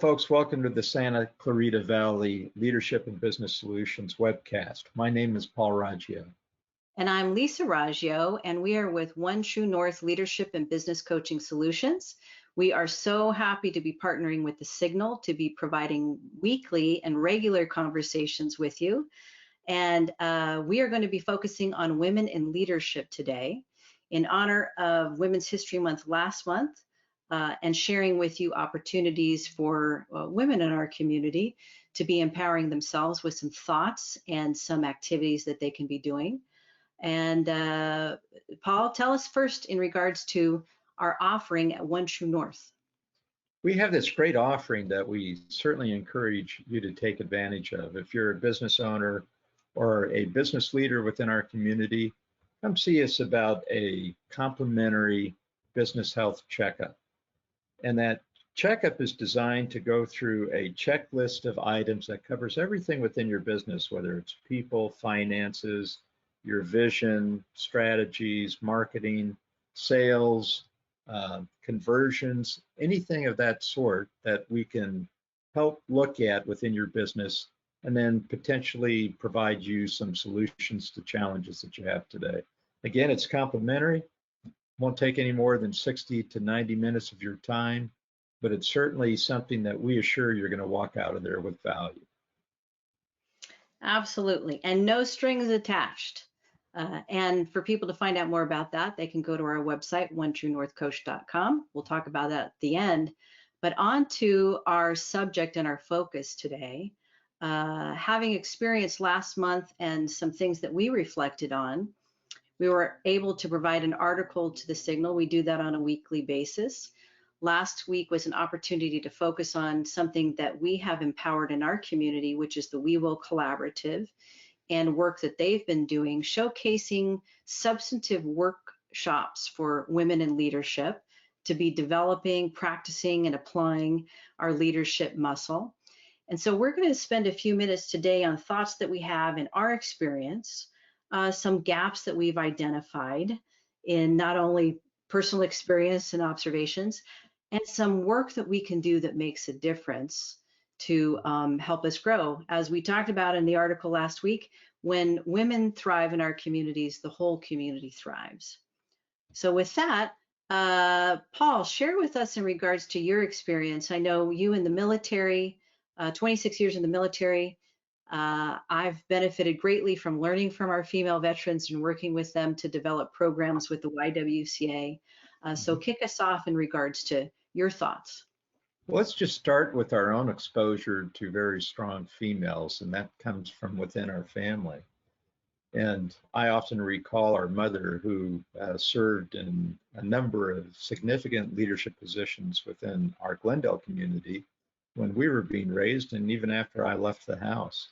folks. Welcome to the Santa Clarita Valley Leadership and Business Solutions webcast. My name is Paul Raggio. And I'm Lisa Raggio, and we are with One True North Leadership and Business Coaching Solutions. We are so happy to be partnering with The Signal to be providing weekly and regular conversations with you. And we are going to be focusing on women in leadership today in honor of Women's History Month last month. And sharing with you opportunities for women in our community to be empowering themselves with some thoughts and some activities that they can be doing. And Paul, tell us first in regards to our offering at One True North. We have this great offering that we certainly encourage you to take advantage of. If you're a business owner or a business leader within our community, come see us about a complimentary business health checkup. And that checkup is designed to go through a checklist of items that covers everything within your business, whether it's people, finances, your vision, strategies, marketing, sales, conversions, anything of that sort that we can help look at within your business, and then potentially provide you some solutions to challenges that you have today. Again, it's complimentary. Won't take any more than 60 to 90 minutes of your time, but it's certainly something that we assure you're going to walk out of there with value. Absolutely, and no strings attached. And for people to find out more about that, they can go to our website, onetruenorthcoach.com. We'll talk about that at the end. But on to our subject and our focus today. Having experienced last month and some things that we reflected on, we were able to provide an article to The Signal. We do that on a weekly basis. Last week was an opportunity to focus on something that we have empowered in our community, which is the We Will Collaborative, and work that they've been doing, showcasing substantive workshops for women in leadership to be developing, practicing, and applying our leadership muscle. And so we're going to spend a few minutes today on thoughts that we have in our experience, some gaps that we've identified in not only personal experience and observations, and some work that we can do that makes a difference to help us grow. As we talked about in the article last week, when women thrive in our communities, the whole community thrives. So with that, Paul, share with us in regards to your experience. I know you in the military, 26 years in the military. I've benefited greatly from learning from our female veterans and working with them to develop programs with the YWCA. So kick us off in regards to your thoughts. Well, let's just start with our own exposure to very strong females, and that comes from within our family. And I often recall our mother, who served in a number of significant leadership positions within our Glendale community when we were being raised, and even after I left the house.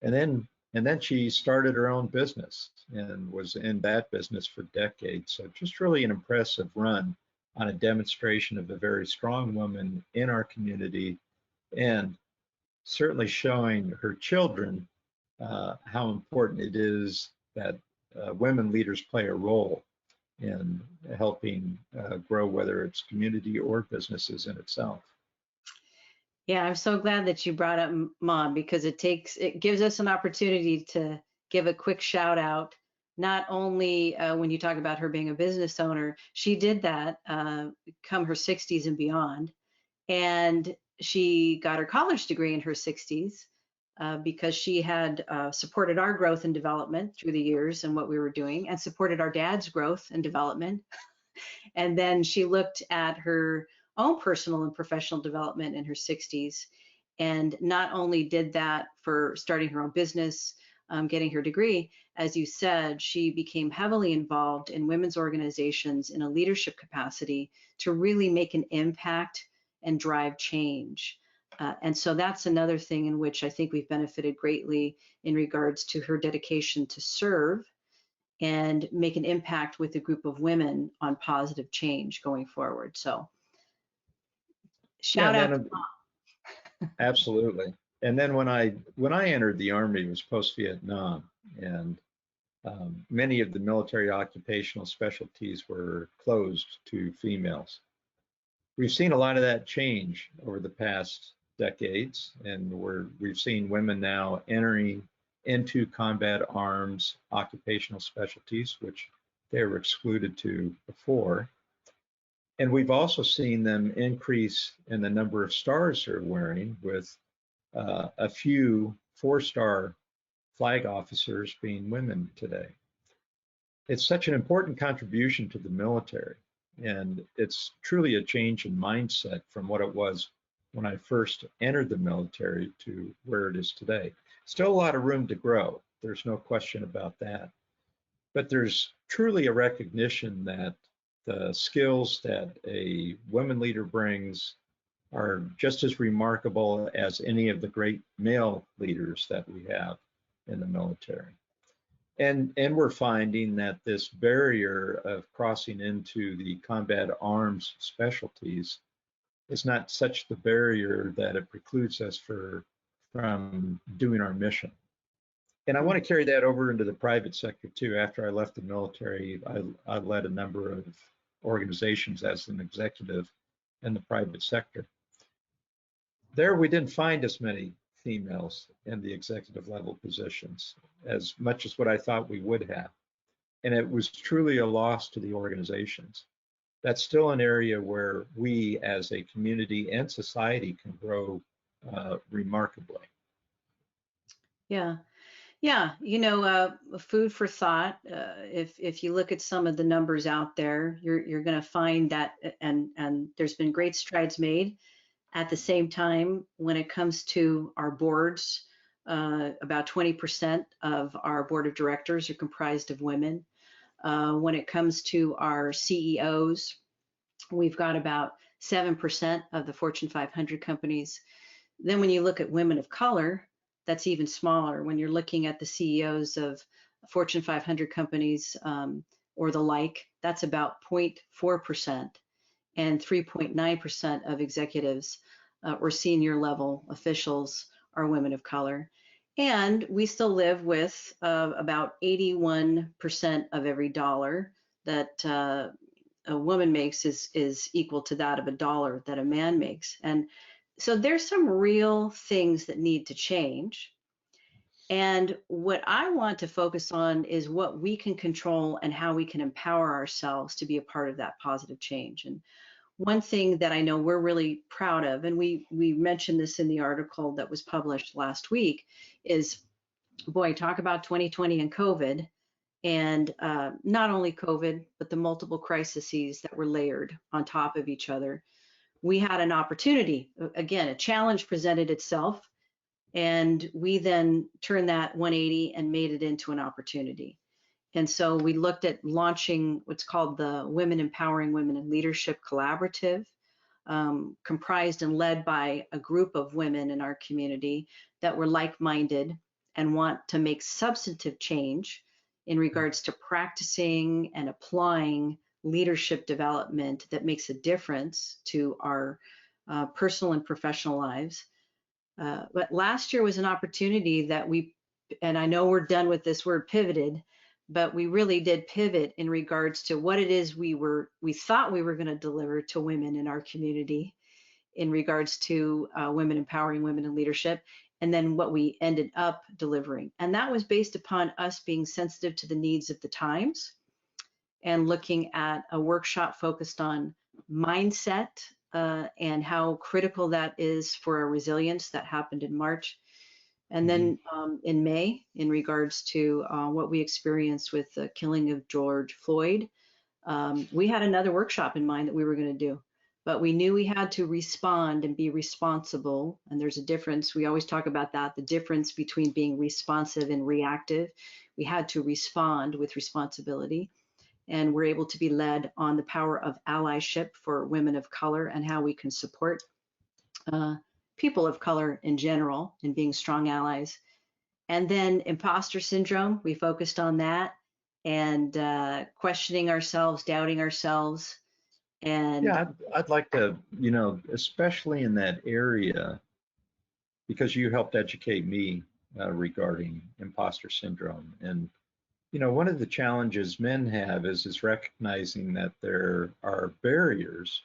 And then she started her own business and was in that business for decades. So just really an impressive run on a demonstration of a very strong woman in our community, and certainly showing her children how important it is that women leaders play a role in helping grow, whether it's community or businesses in itself. Yeah, I'm so glad that you brought up Mom, because it gives us an opportunity to give a quick shout out. Not only when you talk about her being a business owner, she did that come her 60s and beyond. And she got her college degree in her 60s because she had supported our growth and development through the years and what we were doing, and supported our dad's growth and development. And then she looked at her own personal and professional development in her 60s, and not only did that for starting her own business, getting her degree, as you said, she became heavily involved in women's organizations in a leadership capacity to really make an impact and drive change. And so that's another thing in which I think we've benefited greatly in regards to her dedication to serve and make an impact with a group of women on positive change going forward. So shout out to Mom. Absolutely. And then when I entered the Army, it was post-Vietnam, and many of the military occupational specialties were closed to females. We've seen a lot of that change over the past decades, and we've seen women now entering into combat arms occupational specialties, which they were excluded to before. And we've also seen them increase in the number of stars they're wearing, with a few 4-star flag officers being women today. It's such an important contribution to the military, and it's truly a change in mindset from what it was when I first entered the military to where it is today. Still a lot of room to grow. There's no question about that. But there's truly a recognition that the skills that a women leader brings are just as remarkable as any of the great male leaders that we have in the military. And we're finding that this barrier of crossing into the combat arms specialties is not such the barrier that it precludes us from doing our mission. And I want to carry that over into the private sector too. After I left the military, I led a number of organizations as an executive in the private sector. There, we didn't find as many females in the executive level positions as much as what I thought we would have. And it was truly a loss to the organizations. That's still an area where we as a community and society can grow remarkably. Yeah. Yeah, food for thought. If you look at some of the numbers out there, you're going to find that, and there's been great strides made. At the same time, when it comes to our boards, about 20% of our board of directors are comprised of women. When it comes to our CEOs, we've got about 7% of the Fortune 500 companies. Then when you look at women of color, that's even smaller. When you're looking at the CEOs of Fortune 500 companies or the like, that's about 0.4%, and 3.9% of executives or senior level officials are women of color. And we still live with about 81% of every dollar that a woman makes is equal to that of a dollar that a man makes. And so there's some real things that need to change. And what I want to focus on is what we can control and how we can empower ourselves to be a part of that positive change. And one thing that I know we're really proud of, and we mentioned this in the article that was published last week, is, boy, talk about 2020 and COVID, and not only COVID, but the multiple crises that were layered on top of each other. We had an opportunity, again, a challenge presented itself, and we then turned that 180 and made it into an opportunity. And so we looked at launching what's called the Women Empowering Women in Leadership Collaborative, comprised and led by a group of women in our community that were like-minded and want to make substantive change in regards to practicing and applying leadership development that makes a difference to our personal and professional lives. But last year was an opportunity that and I know we're done with this word pivoted, but we really did pivot in regards to what it is we thought we were going to deliver to women in our community in regards to women empowering women in leadership, and then what we ended up delivering. And that was based upon us being sensitive to the needs of the times and looking at a workshop focused on mindset and how critical that is for our resilience. That happened in March. And then in May, in regards to what we experienced with the killing of George Floyd, we had another workshop in mind that we were going to do. But we knew we had to respond and be responsible. And there's a difference. We always talk about that, the difference between being responsive and reactive. We had to respond with responsibility. And we're able to be led on the power of allyship for women of color and how we can support people of color in general in being strong allies. And then imposter syndrome, we focused on that, and questioning ourselves, doubting ourselves. And yeah, I'd like to, especially in that area, because you helped educate me regarding imposter syndrome. And one of the challenges men have is recognizing that there are barriers,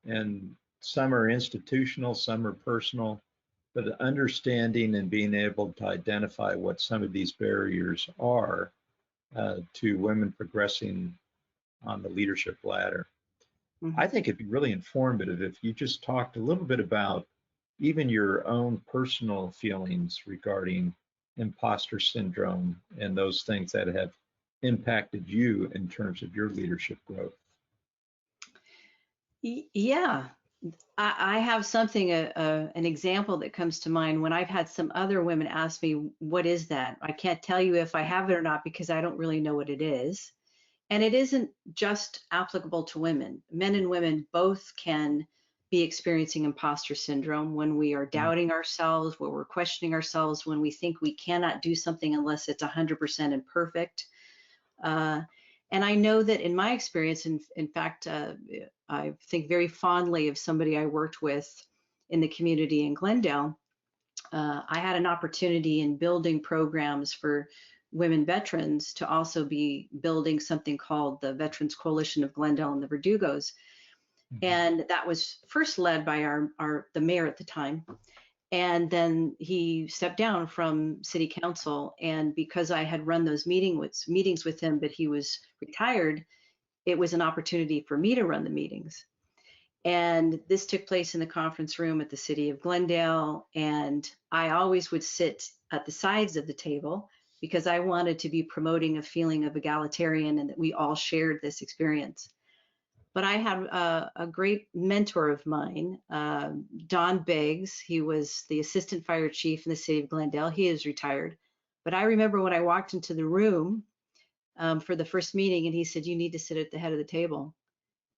and some are institutional, some are personal, but understanding and being able to identify what some of these barriers are to women progressing on the leadership ladder. I Mhm. think it'd be really informative if you just talked a little bit about even your own personal feelings regarding imposter syndrome and those things that have impacted you in terms of your leadership growth. Yeah, I have something, an example that comes to mind when I've had some other women ask me, what is that? I can't tell you if I have it or not because I don't really know what it is. And it isn't just applicable to women. Men and women both can be experiencing imposter syndrome when we are Mm. doubting ourselves, when we're questioning ourselves, when we think we cannot do something unless it's 100% and perfect. Uh, and I know that in my experience, in fact, I think very fondly of somebody I worked with in the community in Glendale. I had an opportunity in building programs for women veterans to also be building something called the Veterans Coalition of Glendale and the Verdugos. Mhm. And that was first led by the mayor at the time. And then he stepped down from city council. And because I had run those meetings with him, but he was retired, it was an opportunity for me to run the meetings. And this took place in the conference room at the city of Glendale. And I always would sit at the sides of the table because I wanted to be promoting a feeling of egalitarian and that we all shared this experience. But I had a great mentor of mine, Don Biggs. He was the assistant fire chief in the city of Glendale. He is retired. But I remember when I walked into the room for the first meeting, and he said, "You need to sit at the head of the table."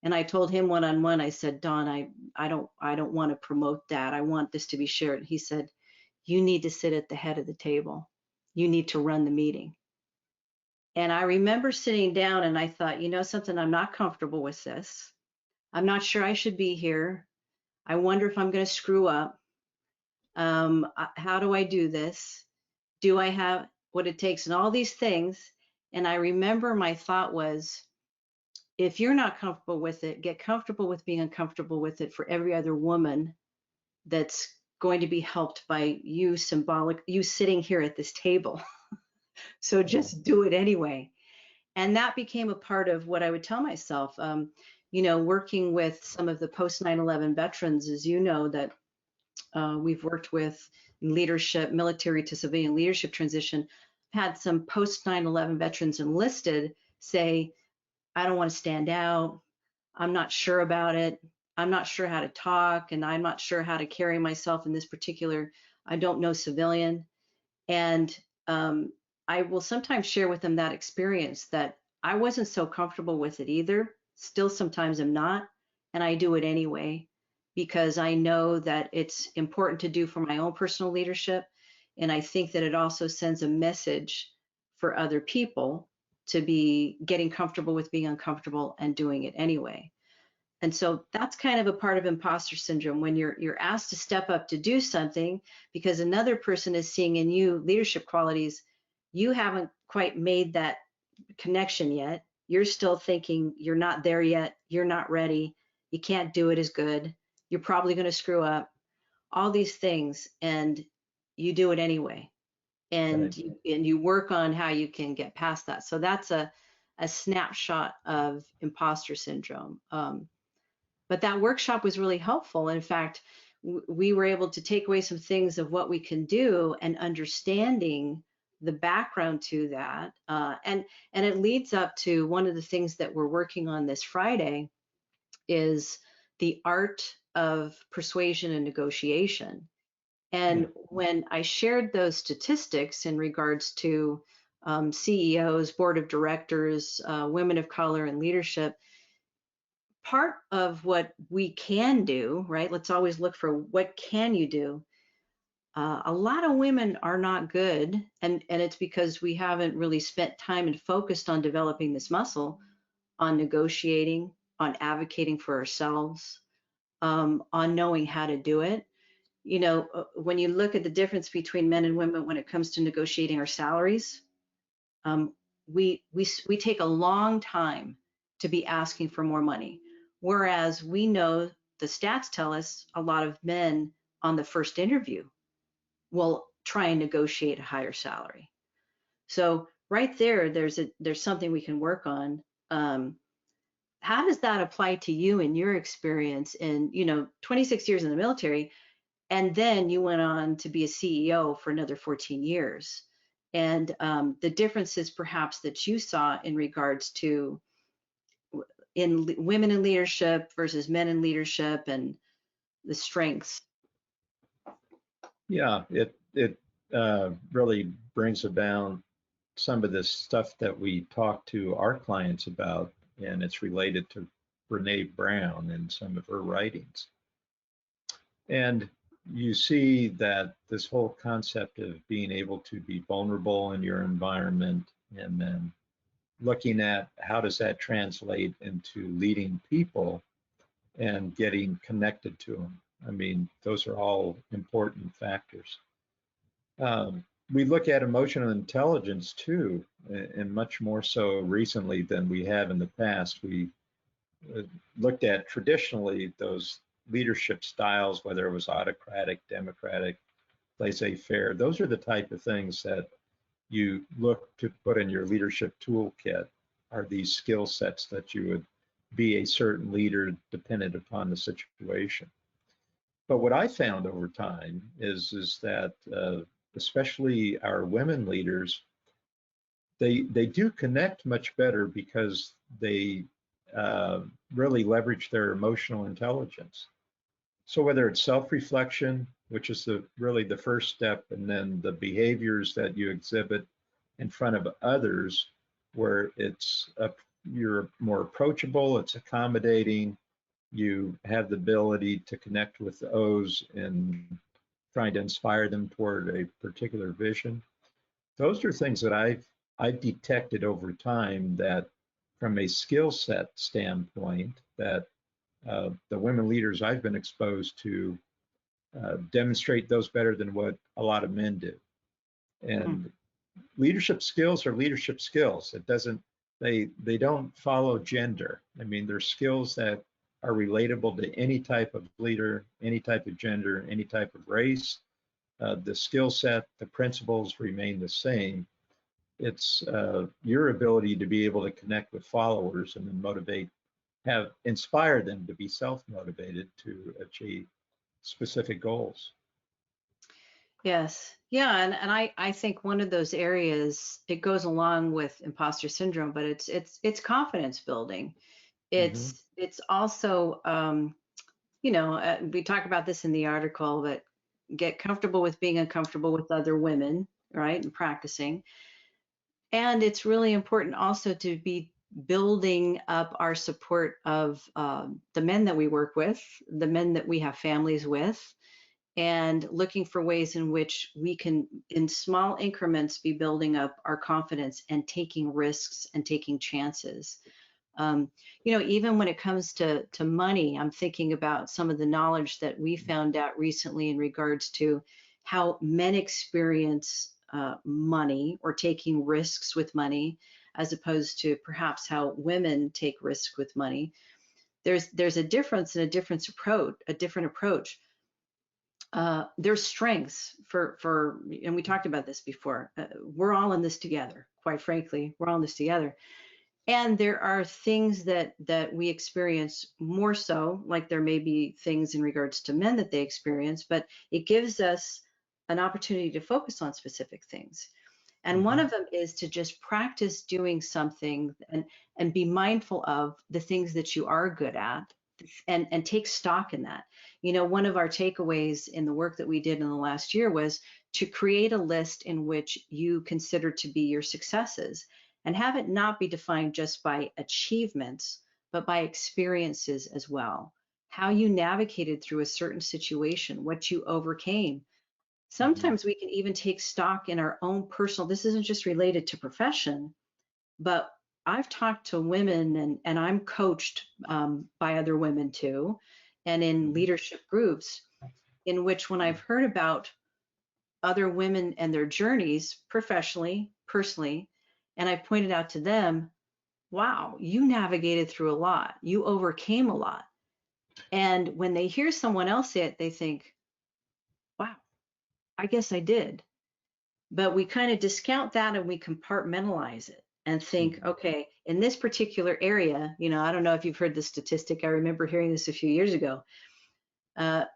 And I told him one on one, I said, Don, I don't want to promote that. I want this to be shared. He said, you need to sit at the head of the table. You need to run the meeting. And I remember sitting down and I thought, you know something, I'm not comfortable with this. I'm not sure I should be here. I wonder if I'm going to screw up. How do I do this? Do I have what it takes and all these things? And I remember my thought was, if you're not comfortable with it, get comfortable with being uncomfortable with it for every other woman that's going to be helped by you you sitting here at this table. So Yeah. just do it anyway. And that became a part of what I would tell myself. Working with some of the post 9/11 veterans, as you know, that we've worked with in leadership, military to civilian leadership transition, had some post 9/11 veterans enlisted say, I don't want to stand out. I'm not sure about it. I'm not sure how to talk, and I'm not sure how to carry myself in this particular, I don't know civilian. And I will sometimes share with them that experience that I wasn't so comfortable with it either. Still, sometimes I'm not, and I do it anyway because I know that it's important to do for my own personal leadership. And I think that it also sends a message for other people to be getting comfortable with being uncomfortable and doing it anyway. And so that's kind of a part of imposter syndrome when you're asked to step up to do something because another person is seeing in you leadership qualities. You haven't quite made that connection yet. You're still thinking you're not there yet. You're not ready. You can't do it as good. You're probably going to screw up. All these things, and you do it anyway. Right. And you work on how you can get past that. So that's a snapshot of imposter syndrome. But that workshop was really helpful. In fact, we were able to take away some things of what we can do and understanding the background to that. And it leads up to one of the things that we're working on this Friday is the art of persuasion and negotiation. Yeah. And when I shared those statistics in regards to CEOs, board of directors, women of color, and leadership, part of what we can do, right? Let's always look for what can you do. A lot of women are not good, and it's because we haven't really spent time and focused on developing this muscle, on negotiating, on advocating for ourselves, on knowing how to do it. When you look at the difference between men and women when it comes to negotiating our salaries, um, we take a long time to be asking for more money, whereas we know the stats tell us a lot of men on the first interview. will try and negotiate a higher salary. So right there, there's something we can work on. How does that apply to you in your experience in, 26 years in the military, and then you went on to be a CEO for another 14 years? And the differences perhaps that you saw in regards to women in leadership versus men in leadership and the strengths. Yeah, it really brings about some of this stuff that we talk to our clients about, and it's related to Brene Brown and some of her writings. And you see that this whole concept of being able to be vulnerable in your environment, and then looking at how does that translate into leading people and getting connected to them. I mean, those are all important factors. We look at emotional intelligence too, and much more so recently than we have in the past. We looked at traditionally those leadership styles, whether it was autocratic, democratic, laissez-faire. Those are the type of things that you look to put in your leadership toolkit, are these skill sets that you would be a certain leader dependent upon the situation. But what I found over time is that especially our women leaders, they do connect much better because they really leverage their emotional intelligence. So whether it's self-reflection, which is really the first step, and then the behaviors that you exhibit in front of others, where you're more approachable, it's accommodating, you have the ability to connect with those and trying to inspire them toward a particular vision. Those are things that I've detected over time that from a skill set standpoint, that the women leaders I've been exposed to demonstrate those better than what a lot of men do. And leadership skills are leadership skills. They don't follow gender. I mean, they're skills that are relatable to any type of leader, any type of gender, any type of race. The skill set, the principles remain the same. It's your ability to be able to connect with followers and then inspire them to be self-motivated to achieve specific goals. Yes. Yeah. And I think one of those areas, it goes along with imposter syndrome, but it's confidence building. Mm-hmm. It's also, we talk about this in the article, but get comfortable with being uncomfortable with other women, right? And practicing. And it's really important also to be building up our support of the men that we work with, the men that we have families with, and looking for ways in which we can, in small increments, be building up our confidence and taking risks and taking chances. Even when it comes to money, I'm thinking about some of the knowledge that we found out recently in regards to how men experience money or taking risks with money, as opposed to perhaps how women take risks with money. There's a difference and a different approach. There's strengths and we talked about this before. We're all in this together. Quite frankly, we're all in this together. And there are things that we experience more so, like there may be things in regards to men that they experience, but it gives us an opportunity to focus on specific things. And one of them is to just practice doing something and be mindful of the things that you are good at and take stock in that. One of our takeaways in the work that we did in the last year was to create a list in which you consider to be your successes, and have it not be defined just by achievements, but by experiences as well. How you navigated through a certain situation, what you overcame. Sometimes we can even take stock in our own personal, this isn't just related to profession, but I've talked to women and I'm coached by other women too, and in leadership groups in which when I've heard about other women and their journeys professionally, personally, and I pointed out to them, wow, you navigated through a lot. You overcame a lot. And when they hear someone else say it, they think, wow, I guess I did. But we kind of discount that and we compartmentalize it and think, Mhm. okay, in this particular area, I don't know if you've heard this statistic. I remember hearing this a few years ago.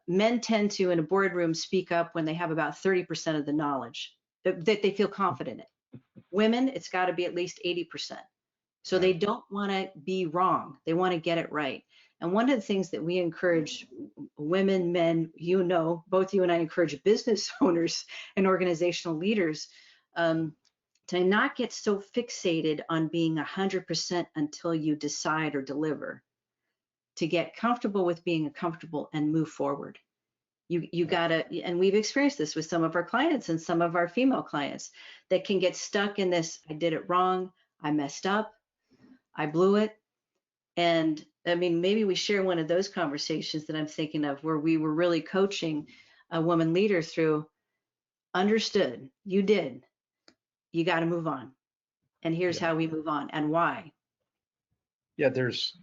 Men tend to, in a boardroom, speak up when they have about 30% of the knowledge that they feel confident in. Women, it's got to be at least 80%. So they Right. don't want to be wrong. They want to get it right. And one of the things that we encourage women, men, both you and I encourage business owners and organizational leaders to not get so fixated on being 100% until you decide or deliver, to get comfortable with being comfortable and move forward. You Right. gotta, and we've experienced this with some of our clients and some of our female clients that can get stuck in this, I did it wrong, I messed up, I blew it. And I mean, maybe we share one of those conversations that I'm thinking of where we were really coaching a woman leader through, understood, you did, you got to move on. And here's Yeah. how we move on and why. Yeah. There's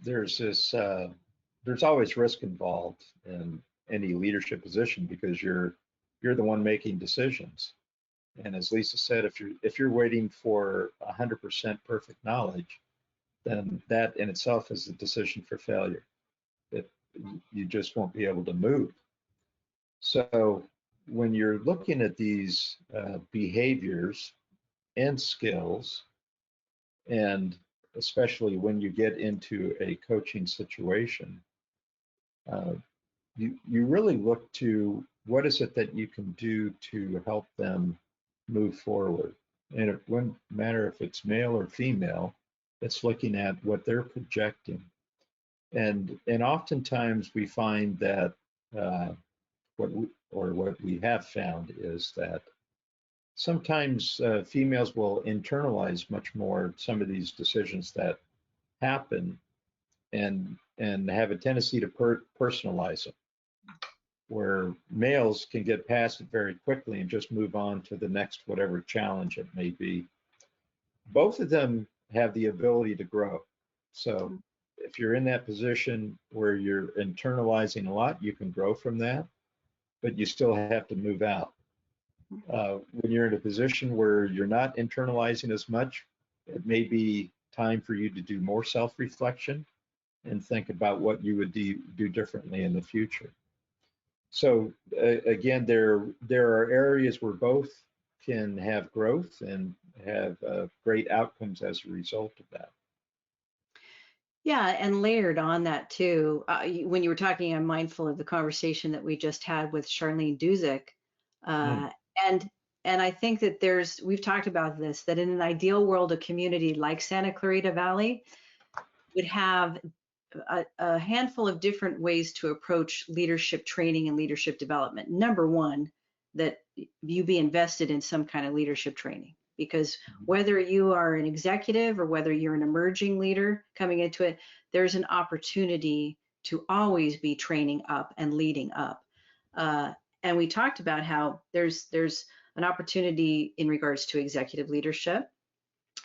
always risk involved in any leadership position because you're the one making decisions. And as Lisa said, if you're waiting for 100% perfect knowledge, then that in itself is a decision for failure. That you just won't be able to move. So when you're looking at these behaviors and skills, and especially when you get into a coaching situation, uh, you really look to what is it that you can do to help them move forward. And it wouldn't matter if it's male or female, it's looking at what they're projecting. And oftentimes we find that uh, what we have found is that sometimes females will internalize much more some of these decisions that happen and have a tendency to personalize them, where males can get past it very quickly and just move on to the next whatever challenge it may be. Both of them have the ability to grow. So if you're in that position where you're internalizing a lot, you can grow from that, but you still have to move out. When you're in a position where you're not internalizing as much, it may be time for you to do more self-reflection and think about what you would do differently in the future. So again, there are areas where both can have growth and have great outcomes as a result of that. Yeah, and layered on that too, when you were talking, I'm mindful of the conversation that we just had with Charlene Duzick. Mm, Uh, and and I think that we've talked about this, that in an ideal world, a community like Santa Clarita Valley would have a handful of different ways to approach leadership training and leadership development. Number one, that you be invested in some kind of leadership training, because whether you are an executive or whether you're an emerging leader coming into it, there's an opportunity to always be training up and leading up. Uh, and we talked about how there's an opportunity in regards to executive leadership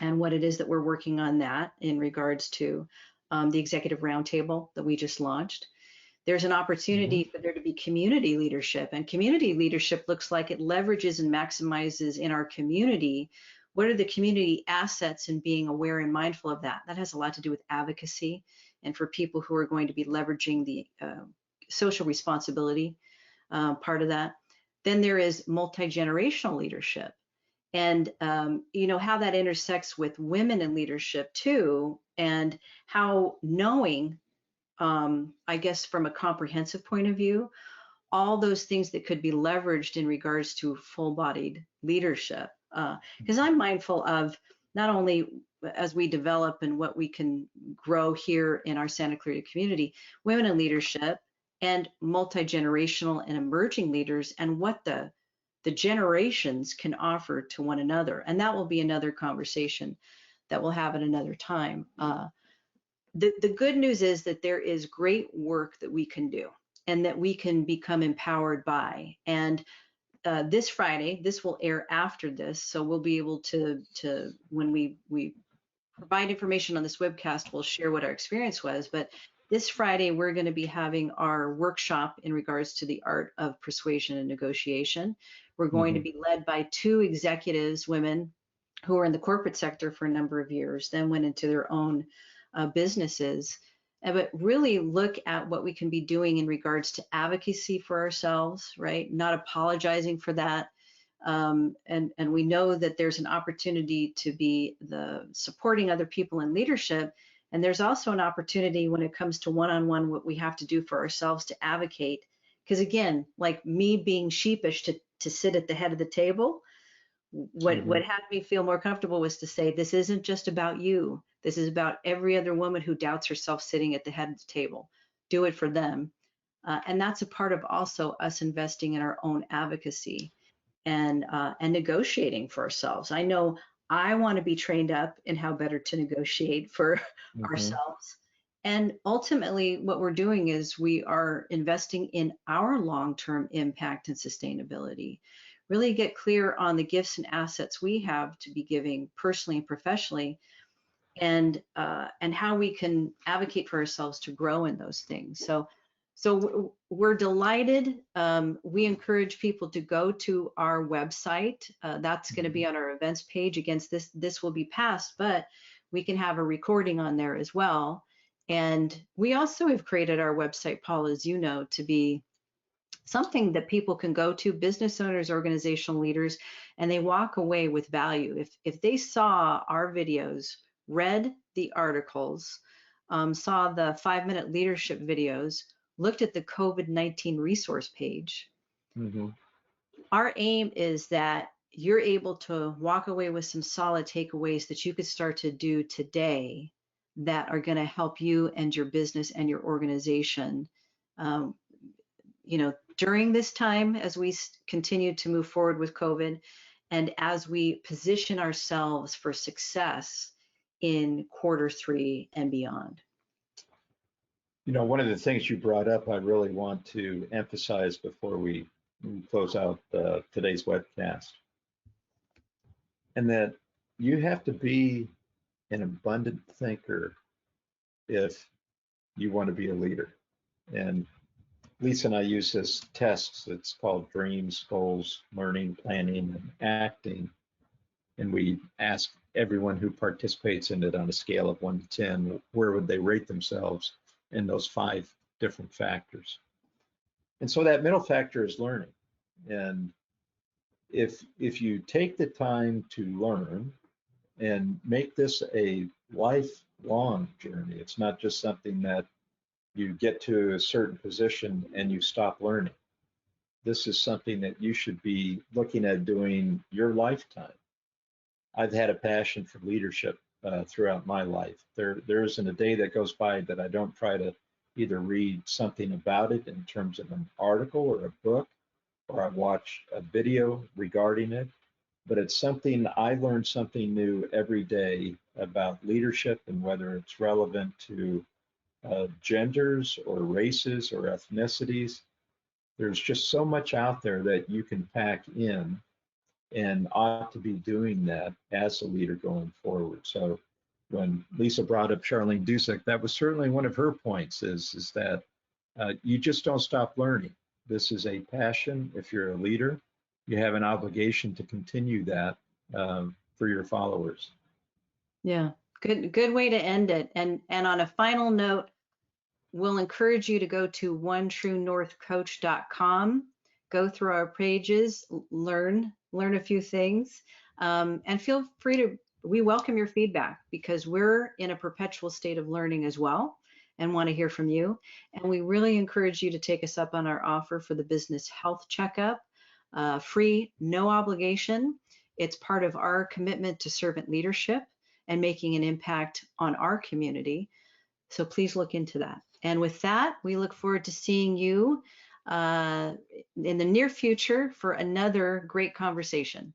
and what it is that we're working on that in regards to the executive roundtable that we just launched. There's an mhm. opportunity for there to be community leadership, and community leadership looks like it leverages and maximizes in our community. What are the community assets and being aware and mindful of that? That has a lot to do with advocacy and for people who are going to be leveraging the social responsibility part of that. Then there is multi-generational leadership, and how that intersects with women in leadership too, and how knowing, I guess from a comprehensive point of view, all those things that could be leveraged in regards to full-bodied leadership, because I'm mindful of not only as we develop and what we can grow here in our Santa Clarita community, women in leadership and multi-generational and emerging leaders, and what the generations can offer to one another. And that will be another conversation that we'll have at another time. The good news is that there is great work that we can do and that we can become empowered by. And this Friday, this will air after this, so we'll be able to when we provide information on this webcast, we'll share what our experience was. But this Friday, we're going to be having our workshop in regards to the art of persuasion and negotiation. We're going to be led by two executives, women, who were in the corporate sector for a number of years, then went into their own businesses, but really look at what we can be doing in regards to advocacy for ourselves, right? Not apologizing for that. And we know that there's an opportunity to be supporting other people in leadership. And there's also an opportunity when it comes to one-on-one, what we have to do for ourselves to advocate. Because again, like me being sheepish to sit at the head of the table, what had me feel more comfortable was to say, this isn't just about you. This is about every other woman who doubts herself sitting at the head of the table. Do it for them. And that's a part of also us investing in our own advocacy and negotiating for ourselves. I know I want to be trained up in how better to negotiate for ourselves. And ultimately, what we're doing is we are investing in our long-term impact and sustainability. Really get clear on the gifts and assets we have to be giving personally and professionally, and how we can advocate for ourselves to grow in those things. So we're delighted. We encourage people to go to our website. That's going to be on our events page. Again, this will be passed, but we can have a recording on there as well. And we also have created our website, Paul, as you know, to be something that people can go to, business owners, organizational leaders, and they walk away with value. If they saw our videos, read the articles, saw the 5-minute leadership videos, looked at the COVID-19 resource page, our aim is that you're able to walk away with some solid takeaways that you could start to do today that are going to help you and your business and your organization, during this time as we continue to move forward with COVID, and as we position ourselves for success in Q3 and beyond. One of the things you brought up, I really want to emphasize before we close out today's webcast, and that you have to be an abundant thinker if you want to be a leader. And Lisa and I use this test. It's called Dreams, Goals, Learning, Planning, and Acting. And we ask everyone who participates in it on a scale of 1 to 10, where would they rate themselves in those 5 different factors. And so that middle factor is learning. And if you take the time to learn and make this a lifelong journey, it's not just something that you get to a certain position and you stop learning. This is something that you should be looking at doing your lifetime. I've had a passion for leadership throughout my life. There isn't a day that goes by that I don't try to either read something about it in terms of an article or a book, or I watch a video regarding it. But it's something, I learn something new every day about leadership, and whether it's relevant to genders or races or ethnicities. There's just so much out there that you can pack in, and ought to be doing that as a leader going forward. So when Lisa brought up Charlene Dusick, that was certainly one of her points, is that you just don't stop learning. This is a passion. If you're a leader, you have an obligation to continue that for your followers. Yeah, good way to end it. And on a final note, we'll encourage you to go to onetruenorthcoach.com, go through our pages, learn a few things, and feel free to, we welcome your feedback, because we're in a perpetual state of learning as well and want to hear from you. And we really encourage you to take us up on our offer for the business health checkup, free, no obligation. It's part of our commitment to servant leadership and making an impact on our community. So please look into that. And with that, we look forward to seeing you in the near future for another great conversation.